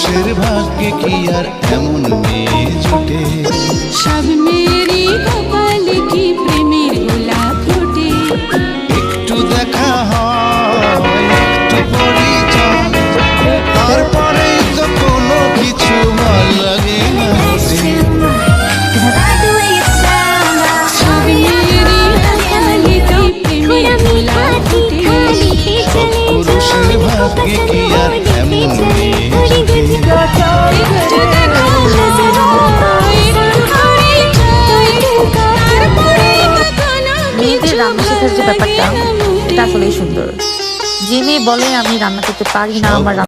পুরুষের ভাগ্যে কি আর এমন মেয়ে জোটে? সব মেয়েরই কপালে কি প্রেমের গোলাপ ফোটে। একটু দেখা হয়, একটু পরিচয়, তারপরেই তো কোনো কিছু ভাল লাগে না মোটে। সব মেয়েরই কপালে কি প্রেমের গোলাপ ফোটে। সব পুরুষের ভাগ্যে কি আর এমন মেয়ে জোটে? একটু দেখা হয়, একটু পরিচয়, তারপরেই তো কোনো মেয়েদের কিছু রান্না শেখার যে ভাল ব্যাপারটা লাগে না এটা মোটে। আসলেই সুন্দর। যে মেয়ে বলে আমি রান্না করতে পারি না, আমার